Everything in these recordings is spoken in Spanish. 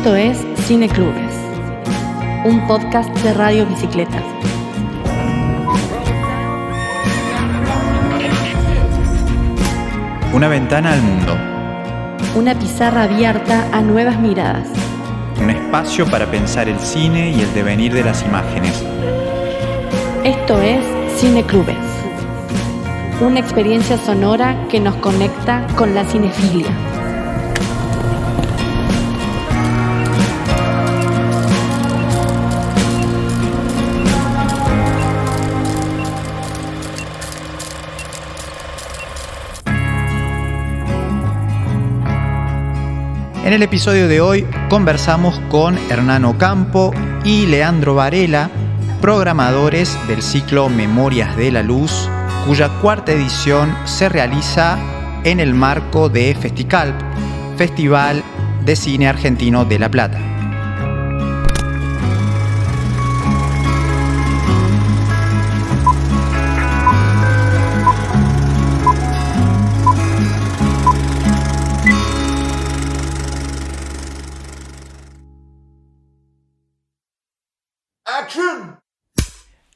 Esto es Cineclubes, un podcast de Radio Bicicleta. Una ventana al mundo. Una pizarra abierta a nuevas miradas. Un espacio para pensar el cine y el devenir de las imágenes. Esto es Cineclubes, una experiencia sonora que nos conecta con la cinefilia. En el episodio de hoy conversamos con Hernán Ocampo y Leandro Varela, programadores del ciclo Memorias de la Luz, cuya cuarta edición se realiza en el marco de Festicalp, Festival de Cine Argentino de La Plata.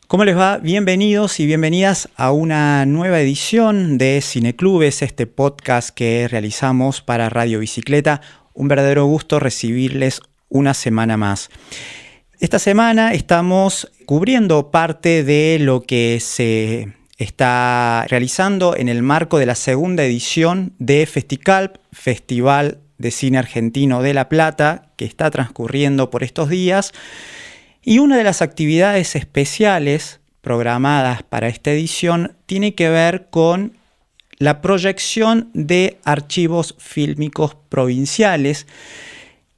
¿Cómo les va? Bienvenidos y bienvenidas a una nueva edición de Cineclubes, este podcast que realizamos para Radio Bicicleta. Un verdadero gusto recibirles una semana más. Esta semana estamos cubriendo parte de lo que se está realizando en el marco de la segunda edición de Festicalp, Festival de Cine Argentino de La Plata, que está transcurriendo por estos días. Y una de las actividades especiales programadas para esta edición tiene que ver con la proyección de archivos fílmicos provinciales.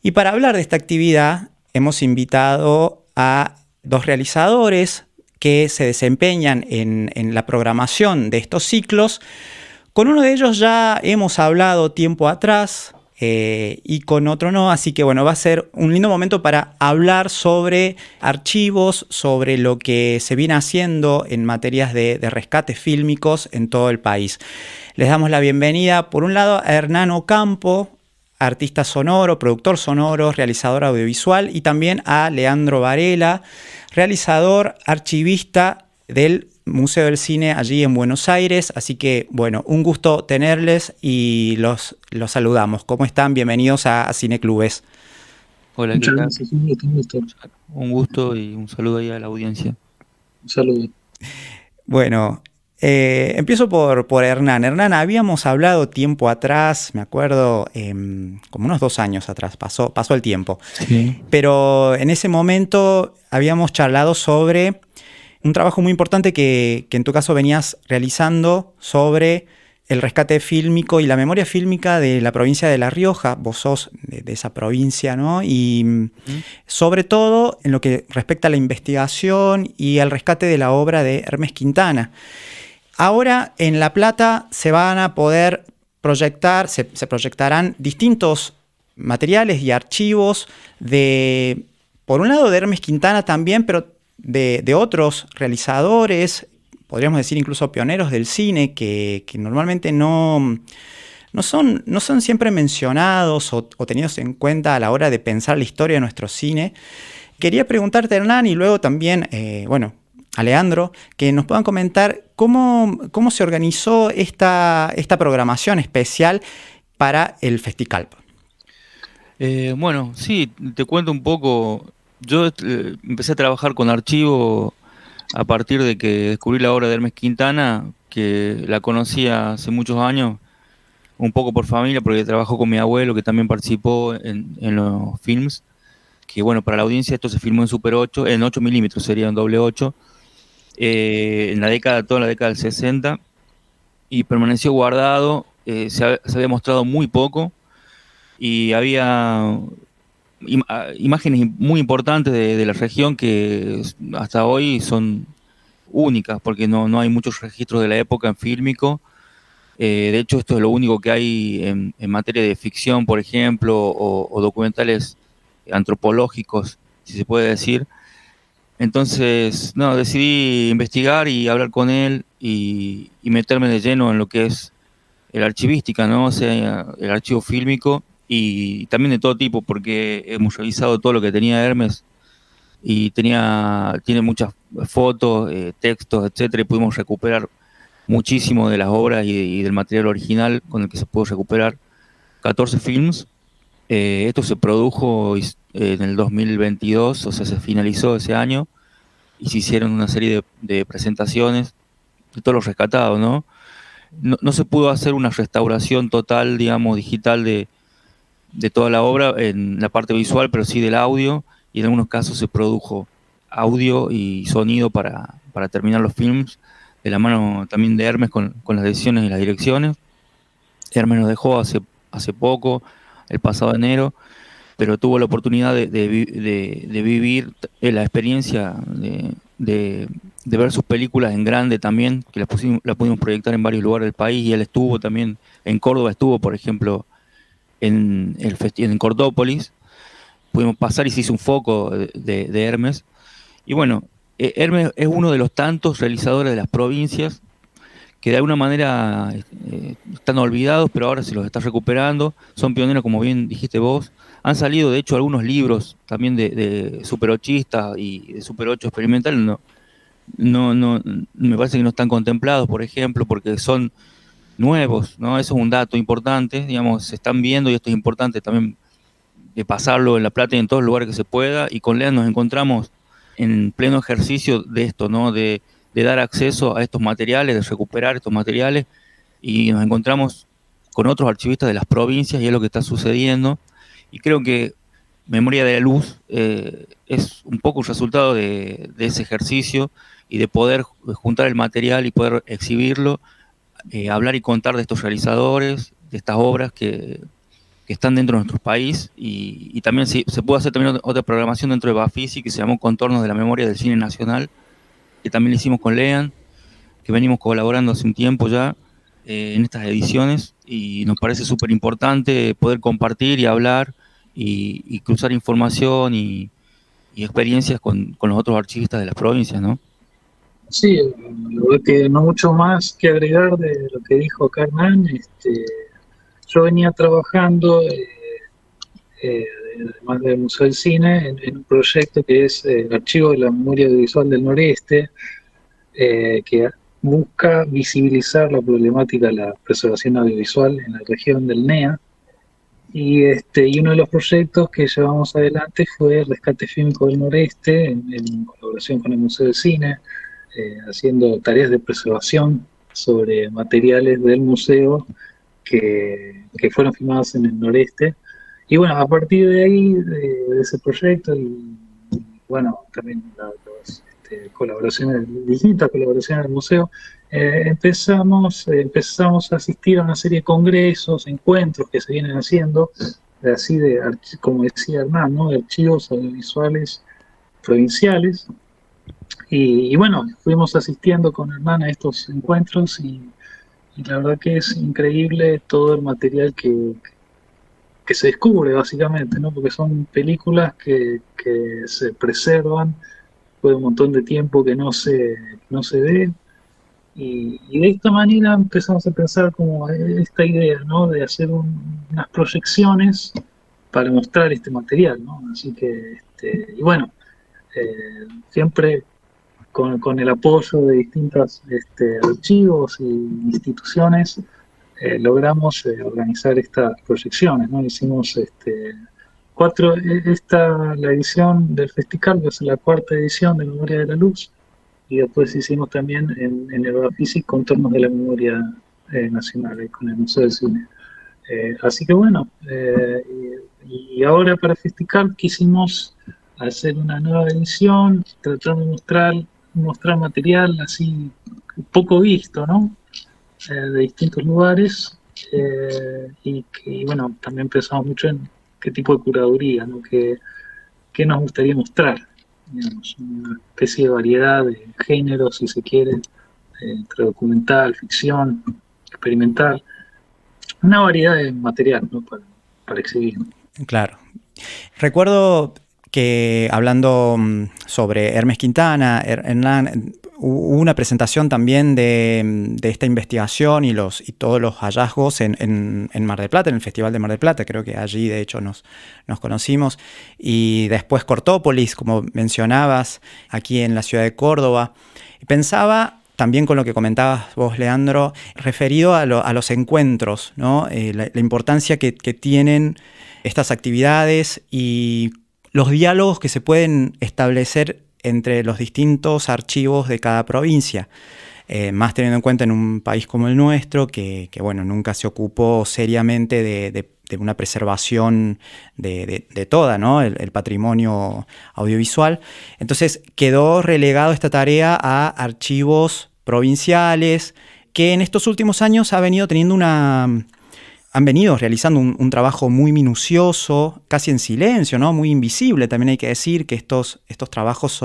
Y para hablar de esta actividad hemos invitado a dos realizadores que se desempeñan en la programación de estos ciclos. Con uno de ellos ya hemos hablado tiempo atrás, y con otro no, así que bueno, va a ser un lindo momento para hablar sobre archivos, sobre lo que se viene haciendo en materias de rescates fílmicos en todo el país. Les damos la bienvenida, por un lado, a Hernán Ocampo, artista sonoro, productor sonoro, realizador audiovisual, y también a Leandro Varela, realizador, archivista del Museo del Cine allí en Buenos Aires. Así que, bueno, un gusto tenerles y los saludamos. ¿Cómo están? Bienvenidos a Cineclubes. Hola, ¿qué tal? Gracias, un gusto. Un gusto y un saludo ahí a la audiencia. Un saludo. Bueno, empiezo por Hernán. Hernán, habíamos hablado tiempo atrás, me acuerdo, como unos 2 años atrás, pasó el tiempo. Sí. Pero en ese momento habíamos charlado sobre un trabajo muy importante que en tu caso venías realizando sobre el rescate fílmico y la memoria fílmica de la provincia de La Rioja. Vos sos de esa provincia, ¿no? Y sobre todo en lo que respecta a la investigación y al rescate de la obra de Hermes Quintana. Ahora en La Plata se van a poder proyectar, se proyectarán distintos materiales y archivos por un lado de Hermes Quintana también, pero de otros realizadores, podríamos decir incluso pioneros del cine, que normalmente no son siempre mencionados o tenidos en cuenta a la hora de pensar la historia de nuestro cine. Quería preguntarte, Hernán, y luego también, a Leandro, que nos puedan comentar cómo se organizó esta programación especial para el Festicalp. Bueno, sí, te cuento un poco. Yo empecé a trabajar con archivo a partir de que descubrí la obra de Hermes Quintana, que la conocía hace muchos años, un poco por familia, porque trabajó con mi abuelo, que también participó en los films, que bueno, para la audiencia esto se filmó en Super 8, en 8 milímetros, sería en doble 8, toda la década del 60, y permaneció guardado. Se había mostrado muy poco, y había imágenes muy importantes de la región que hasta hoy son únicas, porque no hay muchos registros de la época en fílmico. De hecho, esto es lo único que hay en materia de ficción, por ejemplo, o documentales antropológicos, si se puede decir. Entonces, decidí investigar y hablar con él y meterme de lleno en lo que es la archivística, ¿no? O sea, el archivo fílmico. y también de todo tipo, porque hemos revisado todo lo que tenía Hermes y tiene muchas fotos, textos, etcétera, y pudimos recuperar muchísimo de las obras y del material original con el que se pudo recuperar 14 films. Esto se produjo en el 2022, o sea, se finalizó ese año y se hicieron una serie de presentaciones de todos los rescatados, ¿no? No se pudo hacer una restauración total, digamos, digital de toda la obra en la parte visual, pero sí del audio, y en algunos casos se produjo audio y sonido para terminar los films, de la mano también de Hermes con las decisiones y las direcciones. Hermes nos dejó hace poco, el pasado enero, pero tuvo la oportunidad de vivir la experiencia de ver sus películas en grande también, que la pudimos proyectar en varios lugares del país, y él estuvo también, en Córdoba estuvo, por ejemplo, en Cordópolis, pudimos pasar y se hizo un foco de Hermes. Y bueno, Hermes es uno de los tantos realizadores de las provincias que de alguna manera están olvidados, pero ahora se los está recuperando. Son pioneros, como bien dijiste vos. Han salido, de hecho, algunos libros también de superochistas y de Super 8 experimental. No, me parece que no están contemplados, por ejemplo, porque son nuevos, ¿no? Eso es un dato importante, digamos, se están viendo, y esto es importante también de pasarlo en La Plata y en todos los lugares que se pueda. Y con Lean nos encontramos en pleno ejercicio de esto, ¿no? De dar acceso a estos materiales, de recuperar estos materiales, y nos encontramos con otros archivistas de las provincias, y es lo que está sucediendo. Y creo que Memoria de la Luz es un poco un resultado de ese ejercicio, y de poder juntar el material y poder exhibirlo, hablar y contar de estos realizadores, de estas obras que están dentro de nuestro país, y también se puede hacer también otra programación dentro de Bafisi que se llamó Contornos de la Memoria del Cine Nacional, que también lo hicimos con Lean, que venimos colaborando hace un tiempo ya en estas ediciones, y nos parece súper importante poder compartir y hablar y cruzar información y experiencias con los otros archivistas de las provincias, ¿no? Sí, la verdad que no mucho más que agregar de lo que dijo Hernán. Yo venía trabajando, eh, además del Museo del Cine, en un proyecto que es el Archivo de la Memoria Audiovisual del Noreste, que busca visibilizar la problemática de la preservación audiovisual en la región del NEA. Y uno de los proyectos que llevamos adelante fue el Rescate Fílmico del Noreste, en colaboración con el Museo del Cine, haciendo tareas de preservación sobre materiales del museo que fueron filmados en el noreste. Y bueno, a partir de ahí, de ese proyecto, y bueno, también las colaboraciones, distintas colaboraciones del museo, empezamos a asistir a una serie de congresos, encuentros que se vienen haciendo, así como decía Hernán, ¿no? De archivos audiovisuales provinciales. Y bueno, fuimos asistiendo con Hernán a estos encuentros, y la verdad que es increíble todo el material que se descubre, básicamente, ¿no? Porque son películas que se preservan por un montón de tiempo que no se ve. Y de esta manera empezamos a pensar como esta idea, ¿no? De hacer unas proyecciones para mostrar este material, ¿no? Así que, y bueno, siempre con el apoyo de distintos archivos y instituciones, logramos organizar estas proyecciones, ¿no? Hicimos la edición del festival, que es la cuarta edición de Memoria de la Luz, y después hicimos también en el Bafisi Contornos de la Memoria Nacional, con el Museo del Cine. Así que bueno, y ahora para el festival quisimos hacer una nueva edición, tratar de mostrar material así poco visto, ¿no? De distintos lugares, y bueno, también pensamos mucho en qué tipo de curaduría, ¿no? Qué nos gustaría mostrar, digamos, una especie de variedad de géneros, si se quiere, entre documental, ficción, experimental, una variedad de material, ¿no? para exhibir. Claro. Recuerdo que hablando sobre Hermes Quintana, Hernán, hubo una presentación también de esta investigación y todos los hallazgos en Mar del Plata, en el Festival de Mar del Plata. Creo que allí de hecho nos conocimos. Y después Cortópolis, como mencionabas, aquí en la ciudad de Córdoba. Y pensaba también con lo que comentabas vos, Leandro, referido a los encuentros, ¿no? La importancia que tienen estas actividades y los diálogos que se pueden establecer entre los distintos archivos de cada provincia, más teniendo en cuenta en un país como el nuestro, que bueno, nunca se ocupó seriamente de una preservación de toda, ¿no? el patrimonio audiovisual. Entonces quedó relegado esta tarea a archivos provinciales que en estos últimos años han venido realizando un trabajo muy minucioso, casi en silencio, ¿no? Muy invisible. También hay que decir que estos trabajos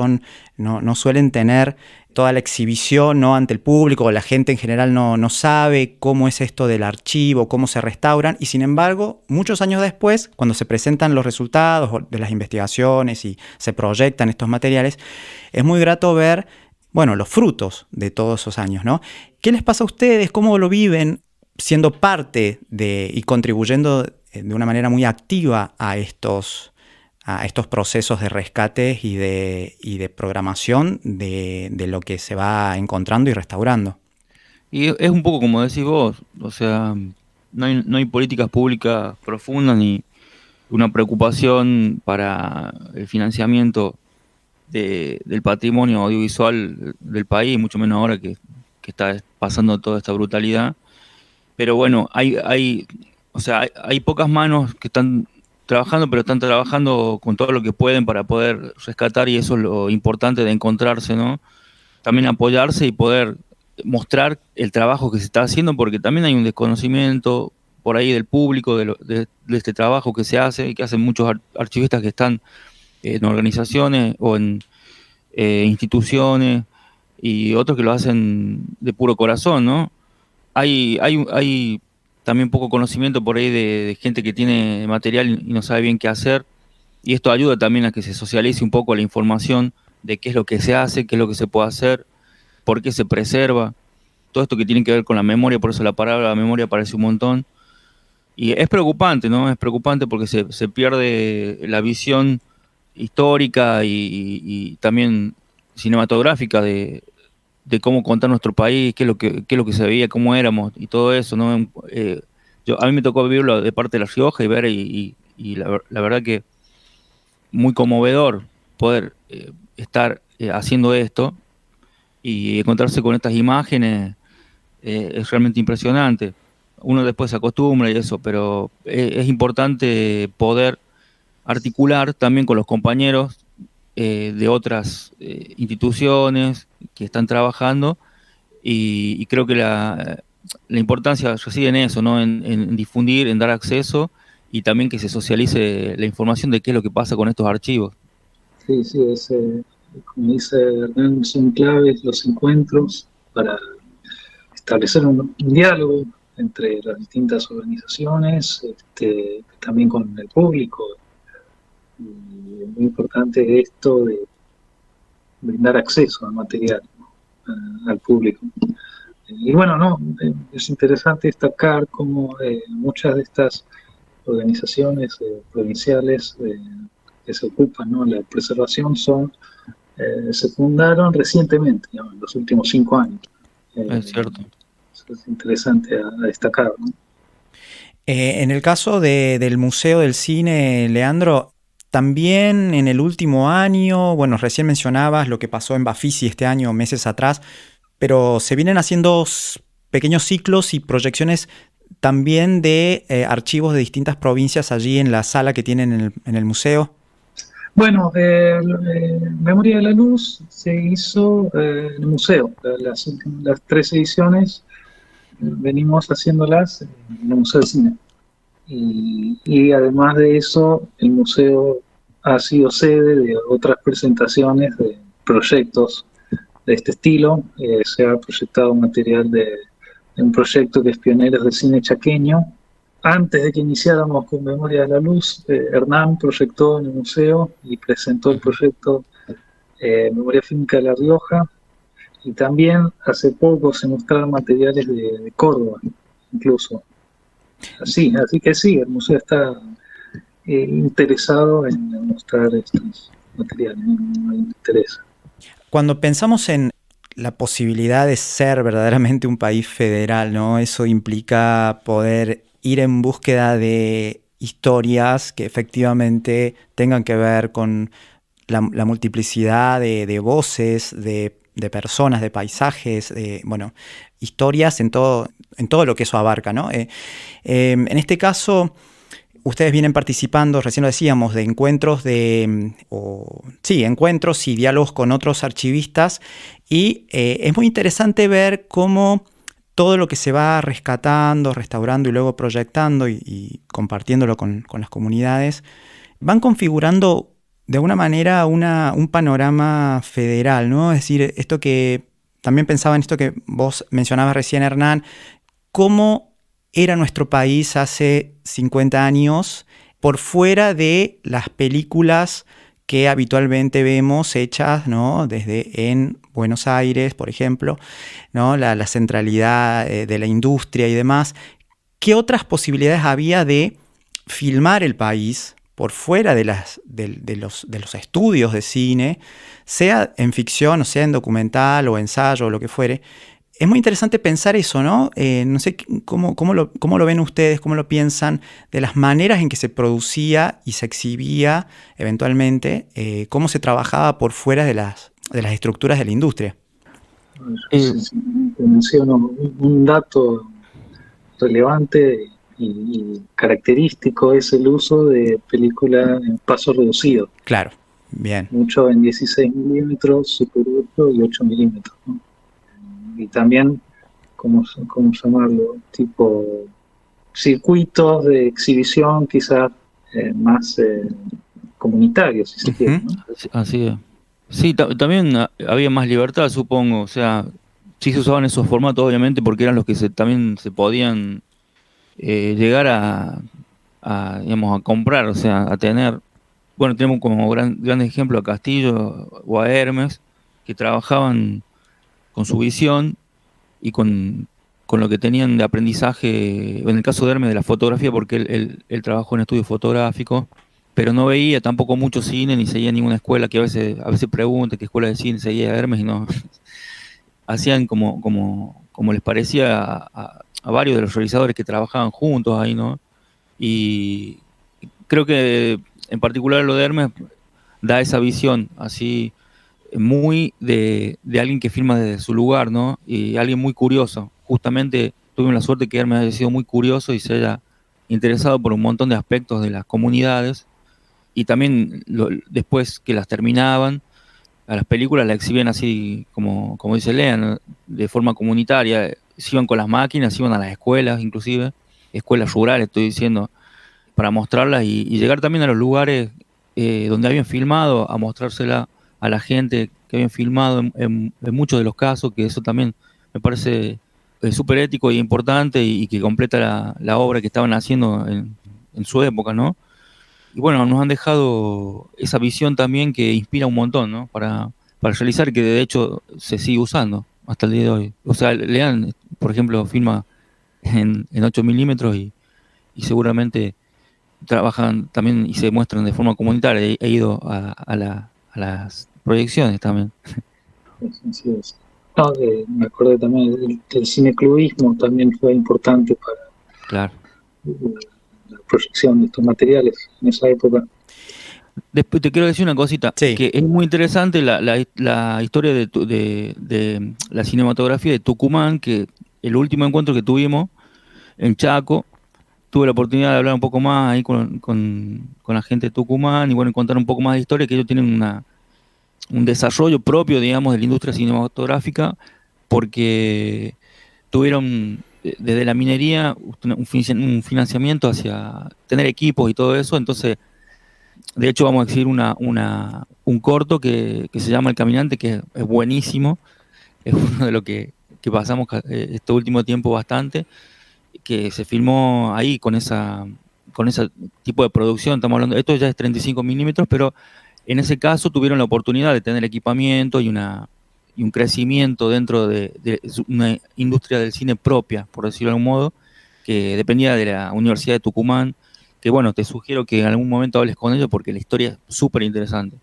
no suelen tener toda la exhibición, ¿no? Ante el público. La gente en general no sabe cómo es esto del archivo, cómo se restauran. Y sin embargo, muchos años después, cuando se presentan los resultados de las investigaciones y se proyectan estos materiales, es muy grato ver, bueno, los frutos de todos esos años, ¿no? ¿Qué les pasa a ustedes? ¿Cómo lo viven siendo parte y contribuyendo de una manera muy activa a estos procesos de rescate y de programación de lo que se va encontrando y restaurando? Y es un poco como decís vos, o sea, no hay políticas públicas profundas ni una preocupación para el financiamiento del patrimonio audiovisual del país, mucho menos ahora que está pasando toda esta brutalidad. Pero bueno, hay pocas manos que están trabajando, pero están trabajando con todo lo que pueden para poder rescatar, y eso es lo importante de encontrarse, ¿no? También apoyarse y poder mostrar el trabajo que se está haciendo, porque también hay un desconocimiento por ahí del público de este trabajo que se hace, y que hacen muchos archivistas que están en organizaciones o en instituciones, y otros que lo hacen de puro corazón, ¿no? Hay también poco conocimiento por ahí de gente que tiene material y no sabe bien qué hacer, y esto ayuda también a que se socialice un poco la información de qué es lo que se hace, qué es lo que se puede hacer, por qué se preserva, todo esto que tiene que ver con la memoria. Por eso la palabra memoria aparece un montón, y es preocupante, ¿no? Es preocupante porque se pierde la visión histórica y también cinematográfica de cómo contar nuestro país, qué es lo que se veía, cómo éramos y todo eso, ¿no? A mí me tocó vivirlo de parte de La Rioja y ver, y la verdad que muy conmovedor poder estar haciendo esto y encontrarse con estas imágenes. Es realmente impresionante. Uno después se acostumbra y eso, pero es importante poder articular también con los compañeros de otras instituciones que están trabajando, y creo que la importancia reside en eso, ¿no? En difundir, en dar acceso, y también que se socialice la información de qué es lo que pasa con estos archivos. Sí, como dice Hernán, son claves los encuentros para establecer un diálogo entre las distintas organizaciones, también con el público. Y es muy importante esto de brindar acceso al material, ¿no? Al público. Y bueno, es interesante destacar cómo muchas de estas organizaciones provinciales que se ocupan, ¿no?, de la preservación se fundaron recientemente, ¿no?, en los últimos 5 años. Es cierto. Eso es interesante a destacar, ¿no? En el caso del Museo del Cine, Leandro, también en el último año, bueno, recién mencionabas lo que pasó en Bafisi este año, meses atrás, pero se vienen haciendo pequeños ciclos y proyecciones también de archivos de distintas provincias allí en la sala que tienen en el museo. Bueno, Memoria de la Luz se hizo en el museo. Las 3 ediciones venimos haciéndolas en el Museo del Cine. Y además de eso, el museo ha sido sede de otras presentaciones de proyectos de este estilo. Se ha proyectado material de un proyecto que es Pioneros del Cine Chaqueño. Antes de que iniciáramos con Memoria de la Luz, Hernán proyectó en el museo y presentó el proyecto Memoria Fílmica de La Rioja. Y también hace poco se mostraron materiales de Córdoba, incluso. Así que sí, el museo está interesado en mostrar estos materiales, me interesa. Cuando pensamos en la posibilidad de ser verdaderamente un país federal, ¿no? Eso implica poder ir en búsqueda de historias que efectivamente tengan que ver con la multiplicidad de voces, de personas, de paisajes, bueno, historias en todo lo que eso abarca, ¿no? En este caso, ustedes vienen participando, recién lo decíamos, de encuentros encuentros y diálogos con otros archivistas, y es muy interesante ver cómo todo lo que se va rescatando, restaurando y luego proyectando y compartiéndolo con las comunidades, van configurando de alguna manera un panorama federal, ¿no? Es decir, esto que también pensaba en esto que vos mencionabas recién, Hernán, cómo era nuestro país hace 50 años por fuera de las películas que habitualmente vemos hechas, ¿no? Desde en Buenos Aires, por ejemplo, ¿no? La centralidad de la industria y demás. ¿Qué otras posibilidades había de filmar el país por fuera de los estudios de cine, sea en ficción, o sea en documental o ensayo o lo que fuere? Es muy interesante pensar eso, ¿no? No sé cómo lo ven ustedes, cómo lo piensan, de las maneras en que se producía y se exhibía eventualmente, cómo se trabajaba por fuera de las estructuras de la industria. Te menciono un dato relevante y característico, es el uso de película en paso reducido. Claro, bien. Mucho en 16 milímetros, Super 8 y 8 milímetros, ¿no? Y también, ¿cómo llamarlo? Tipo circuitos de exhibición quizás más comunitarios, si se quiere, ¿no? Así es. Sí, también había más libertad, supongo. O sea, sí se usaban esos formatos, obviamente, porque eran los que también se podían llegar digamos, a comprar, o sea, a tener. Bueno, tenemos como grandes ejemplos a Castillo o a Hermes, que trabajaban con su visión y con lo que tenían de aprendizaje, en el caso de Hermes, de la fotografía, porque él trabajó en estudio fotográfico, pero no veía tampoco mucho cine ni seguía ninguna escuela, que a veces pregunta qué escuela de cine seguía Hermes, y no hacían como les parecía a varios de los realizadores que trabajaban juntos ahí, ¿no? Y creo que en particular lo de Hermes da esa visión así muy de alguien que filma desde su lugar, ¿no? Y alguien muy curioso. Justamente tuve la suerte que Hermes haya sido muy curioso y se haya interesado por un montón de aspectos de las comunidades, y también después que las terminaban, a las películas las exhibían así como dice Lea, ¿no? De forma comunitaria. Se iban con las máquinas, iban a las escuelas, inclusive escuelas rurales, estoy diciendo, para mostrarlas y llegar también a los lugares donde habían filmado, a mostrársela a la gente que habían filmado en muchos de los casos, que eso también me parece súper ético y importante, y que completa la obra que estaban haciendo en su época, ¿no? Y bueno, nos han dejado esa visión también que inspira un montón, ¿no? Para realizar, que de hecho se sigue usando hasta el día de hoy. O sea, Lean, por ejemplo, filma en 8 milímetros y seguramente trabajan también y se muestran de forma comunitaria. He ido a las proyecciones también. Así es. No, me acordé también del cineclubismo, también fue importante para Claro. la proyección de estos materiales en esa época. Después te quiero decir una cosita, Sí. que es muy interesante la historia de la cinematografía de Tucumán, que el último encuentro que tuvimos en Chaco, tuve la oportunidad de hablar un poco más ahí con la gente de Tucumán, y bueno, contar un poco más de historia, que ellos tienen un desarrollo propio, digamos, de la industria cinematográfica, porque tuvieron desde la minería un financiamiento hacia tener equipos y todo eso. Entonces, de hecho, vamos a exhibir un corto que se llama El Caminante, que es buenísimo. Es uno de lo que pasamos este último tiempo bastante, que se filmó ahí con ese tipo de producción. Estamos hablando, esto ya es 35 milímetros, pero en ese caso tuvieron la oportunidad de tener equipamiento y y un crecimiento dentro de una industria del cine propia, por decirlo de algún modo, que dependía de la Universidad de Tucumán, que bueno, te sugiero que en algún momento hables con ellos porque la historia es súper interesante.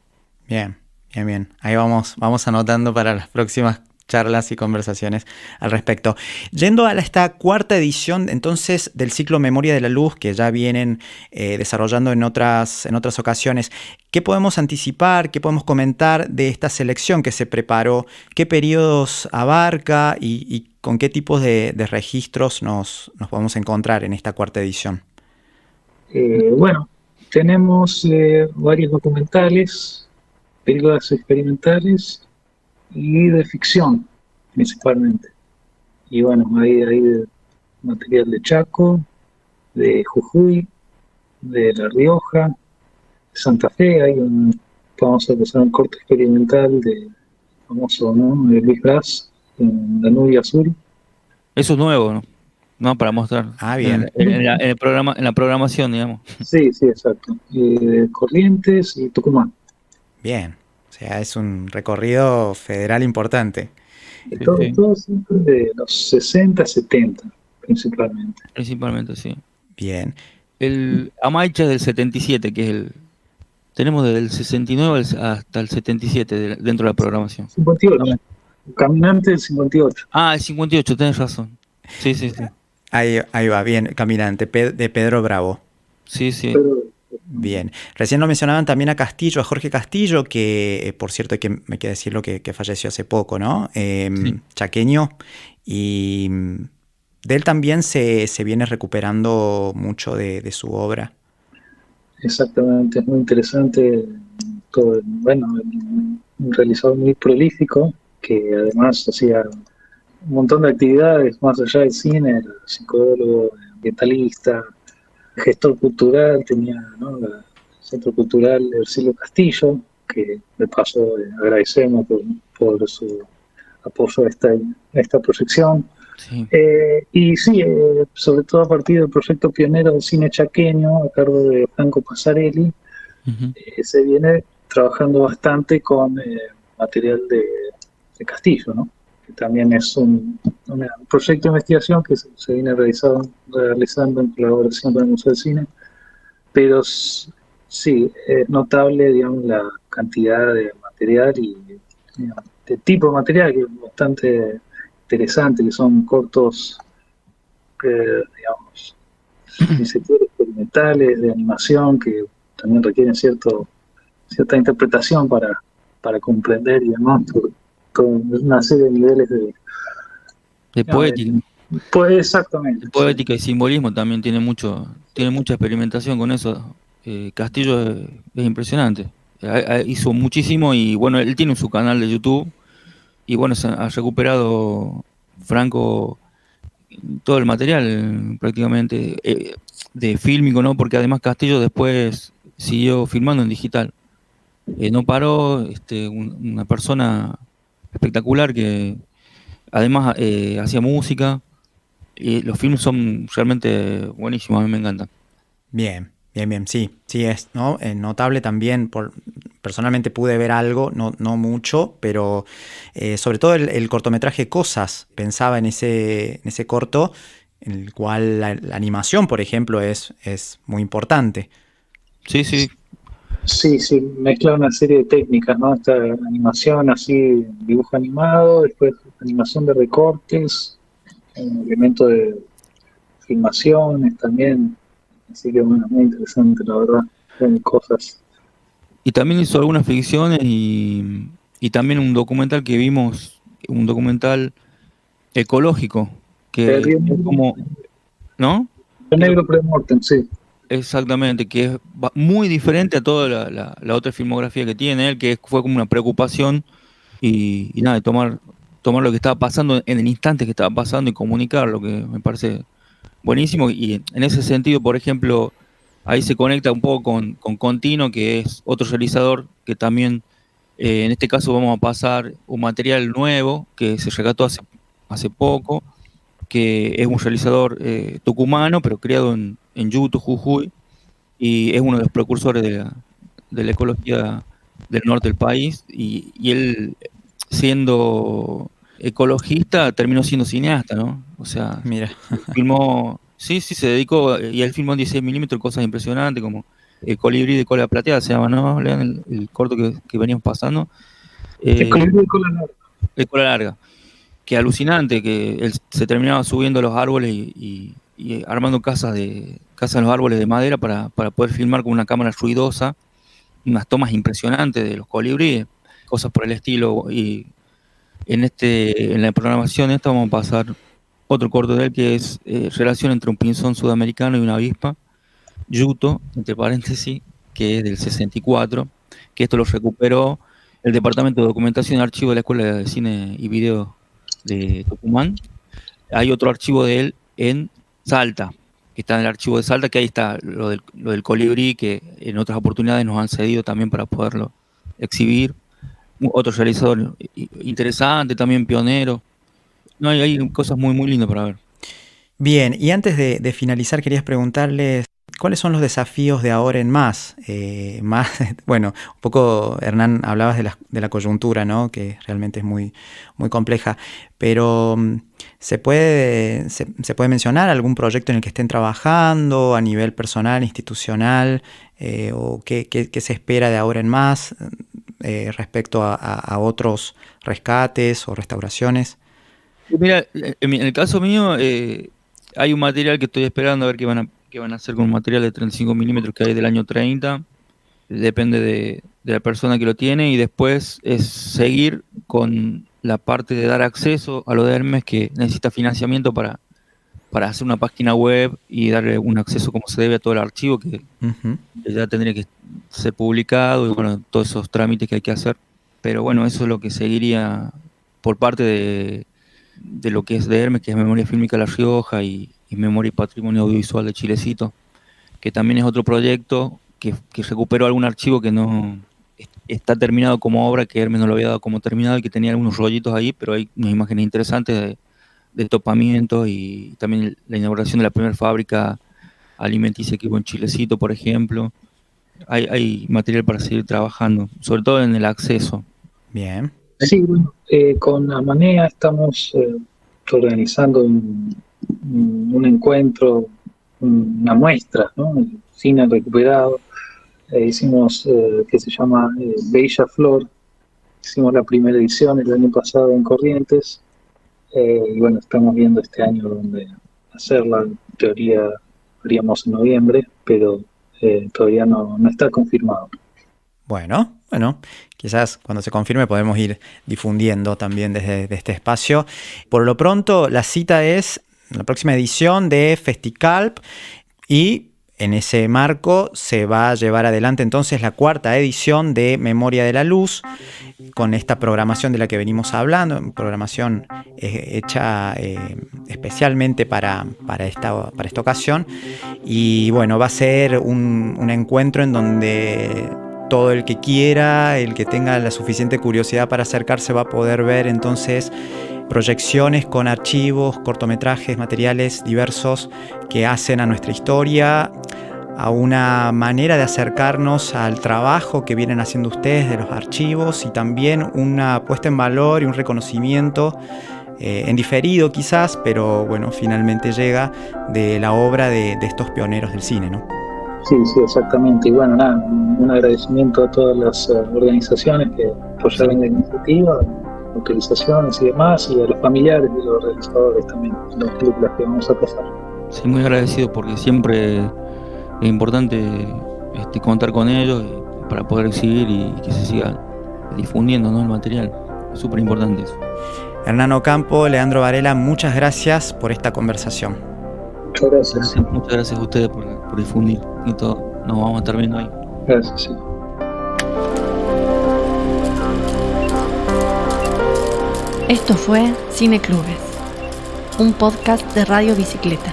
Bien, bien, bien. Ahí vamos anotando para las próximas charlas y conversaciones al respecto. Yendo a esta cuarta edición entonces del ciclo Memoria de la Luz, que ya vienen desarrollando en otras ocasiones, ¿qué podemos anticipar, qué podemos comentar de esta selección que se preparó? ¿Qué periodos abarca y con qué tipos de registros nos podemos encontrar en esta cuarta edición? Bueno, tenemos varios documentales, películas experimentales y de ficción, principalmente. Y bueno, hay material de Chaco, de Jujuy, de La Rioja, de Santa Fe. Vamos a empezar un corto experimental de famoso, ¿no? De Luis Braz, en La Nubia Azul. Eso es nuevo, ¿no? No, para mostrar. Ah, bien. En el programa, en la programación, digamos. Sí, exacto. Corrientes y Tucumán. Bien. O sea, es un recorrido federal importante. Todo siempre de los 60, 70, principalmente. Principalmente, sí. Bien. El Amaicha es del 77, que es tenemos desde el 69 hasta el 77 dentro de la programación. 58. Caminante del 58. Ah, el 58, tenés razón. Sí. Ahí va, bien, Caminante, de Pedro Bravo. Sí. Bien. Recién lo mencionaban también a Castillo, a Jorge Castillo, que por cierto hay que me queda decirlo que falleció hace poco, ¿no? Sí. Chaqueño. Y de él también se viene recuperando mucho de su obra. Exactamente, es muy interesante. Un realizador muy prolífico que además hacía un montón de actividades más allá del cine, era psicólogo, ambientalista, gestor cultural, tenía, ¿no?, el Centro Cultural Ercilio Castillo, que de paso agradecemos por su apoyo a esta proyección. Sí. Y sí, sobre todo a partir del proyecto pionero del cine chaqueño, a cargo de Franco Passarelli, se viene trabajando bastante con material de Castillo, ¿no? Que también es un proyecto de investigación que se viene realizando en colaboración con el Museo del Cine, pero sí, es notable, digamos, la cantidad de material y, digamos, de tipo de material que es bastante interesante, que son cortos, digamos, ni se quiere, experimentales, de animación, que también requieren cierta interpretación para comprender y demás, con una serie de niveles de poética. Pues exactamente. De poética y simbolismo también tiene mucha experimentación con eso. Castillo es impresionante. Hizo muchísimo y bueno, él tiene su canal de YouTube y bueno, se ha recuperado Franco todo el material prácticamente de fílmico, ¿no? Porque además Castillo después siguió filmando en digital. No paró, una persona espectacular que además hacía música y los films son realmente buenísimos, a mí me encantan. Bien, sí es, ¿no? Notable también, personalmente pude ver algo, no mucho, pero sobre todo el cortometraje Cosas, pensaba en ese corto, en el cual la animación, por ejemplo, es muy importante. Sí. Sí, mezcla una serie de técnicas, ¿no? Esta animación así, dibujo animado, después animación de recortes, elemento de filmaciones también, así que bueno, muy interesante, la verdad, Cosas. Y también hizo algunas ficciones y también un documental que vimos, un documental ecológico, que es como, ¿no? El negro premortem, sí. Exactamente, que es muy diferente a toda la otra filmografía que tiene él, que fue como una preocupación y nada, de tomar lo que estaba pasando en el instante que estaba pasando y comunicar, lo que me parece buenísimo. Y en ese sentido, por ejemplo, ahí se conecta un poco con Contino, que es otro realizador que también, en este caso vamos a pasar un material nuevo que se rescató hace poco, que es un realizador tucumano, pero criado en Yuto, Jujuy, y es uno de los precursores de la ecología del norte del país, y él siendo ecologista, terminó siendo cineasta, ¿no? O sea, Mira. filmó, sí, se dedicó, y él filmó en 16 milímetros cosas impresionantes, como El colibrí de cola plateada, se llama, ¿no? Lean el corto que veníamos pasando. El colibrí de cola larga. De cola larga. Que alucinante, que él se terminaba subiendo a los árboles y armando casas en los árboles de madera para poder filmar con una cámara ruidosa, unas tomas impresionantes de los colibríes, cosas por el estilo. Y en la programación esta vamos a pasar otro corto de él que es relación entre un pinzón sudamericano y una avispa, Yuto, entre paréntesis, que es del 64, que esto lo recuperó el Departamento de Documentación y Archivo de la Escuela de Cine y Video de Tucumán. Hay otro archivo de él en Salta, que está en el archivo de Salta, que ahí está lo del colibrí, que en otras oportunidades nos han cedido también para poderlo exhibir. Otro realizador interesante, también pionero. No, hay cosas muy, muy lindas para ver. Bien, y antes de finalizar, querías preguntarles cuáles son los desafíos de ahora en más. Bueno, un poco, Hernán, hablabas de la coyuntura, ¿no? Que realmente es muy, muy compleja, pero ¿se puede mencionar algún proyecto en el que estén trabajando a nivel personal, institucional, o qué se espera de ahora en más respecto a otros rescates o restauraciones? Mira, en el caso mío, hay un material que estoy esperando a ver qué van a hacer con un material de 35 milímetros que hay del año 30. Depende de la persona que lo tiene, y después es seguir con la parte de dar acceso a lo de Hermes, que necesita financiamiento para hacer una página web y darle un acceso como se debe a todo el archivo, que ya tendría que ser publicado, y bueno, todos esos trámites que hay que hacer. Pero bueno, eso es lo que seguiría por parte de lo que es de Hermes, que es Memoria Fílmica La Rioja y Memoria y Patrimonio Audiovisual de Chilecito, que también es otro proyecto que recuperó algún archivo que no está terminado como obra, que Hermes no lo había dado como terminado y que tenía algunos rollitos ahí, pero hay unas imágenes interesantes de topamientos, y también la inauguración de la primera fábrica alimenticia que hubo en Chilecito, por ejemplo. Hay material para seguir trabajando, sobre todo en el acceso. Bien. Sí, bueno, con Amanea estamos organizando un encuentro, una muestra, ¿no? Cine recuperado. Hicimos, que se llama Bella Flor. Hicimos la primera edición el año pasado en Corrientes. Y bueno, estamos viendo este año dónde hacerla. En teoría haríamos en noviembre, pero todavía no está confirmado. Bueno, quizás cuando se confirme podemos ir difundiendo también desde este espacio. Por lo pronto, la cita es la próxima edición de Festicalp, y en ese marco se va a llevar adelante entonces la 4ª edición de Memoria de la Luz, con esta programación de la que venimos hablando, programación hecha especialmente para esta ocasión. Y bueno, va a ser un encuentro en donde todo el que quiera, el que tenga la suficiente curiosidad para acercarse, va a poder ver entonces proyecciones con archivos, cortometrajes, materiales diversos que hacen a nuestra historia, a una manera de acercarnos al trabajo que vienen haciendo ustedes de los archivos, y también una puesta en valor y un reconocimiento en diferido quizás, pero bueno, finalmente llega, de la obra de estos pioneros del cine, ¿no? Sí, exactamente. Y bueno, nada, un agradecimiento a todas las organizaciones que apoyaron la iniciativa, utilizaciones y demás, y a los familiares de los realizadores también, de las películas que vamos a pasar. Sí, muy agradecido, porque siempre es importante contar con ellos para poder exhibir y que se siga difundiendo, ¿no?, el material. Es súper importante eso. Hernán Ocampo, Leandro Varela, muchas gracias por esta conversación. Muchas gracias. Muchas gracias a ustedes por difundir, y todo. Nos vamos a estar viendo ahí. Gracias, sí. Esto fue Cineclubes, un podcast de Radio Bicicleta.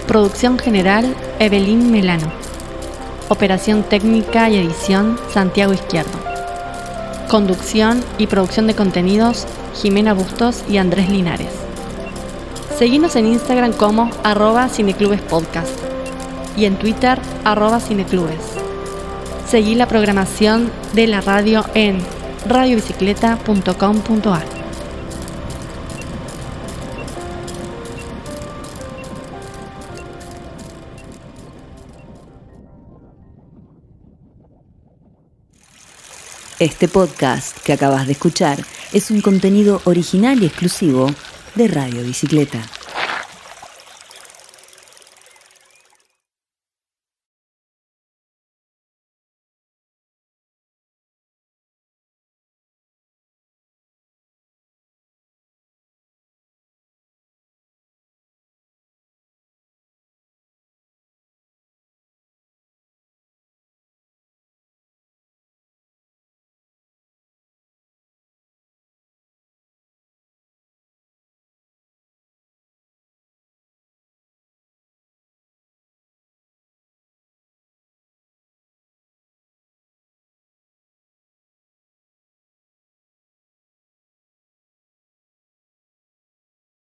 Producción general, Evelyn Melano. Operación técnica y edición, Santiago Izquierdo. Conducción y producción de contenidos, Jimena Bustos y Andrés Linares. Seguinos en Instagram como @cineclubespodcast y en Twitter @cineclubes. Seguí la programación de la radio en radiobicicleta.com.ar. Este podcast que acabas de escuchar es un contenido original y exclusivo de Radio Bicicleta.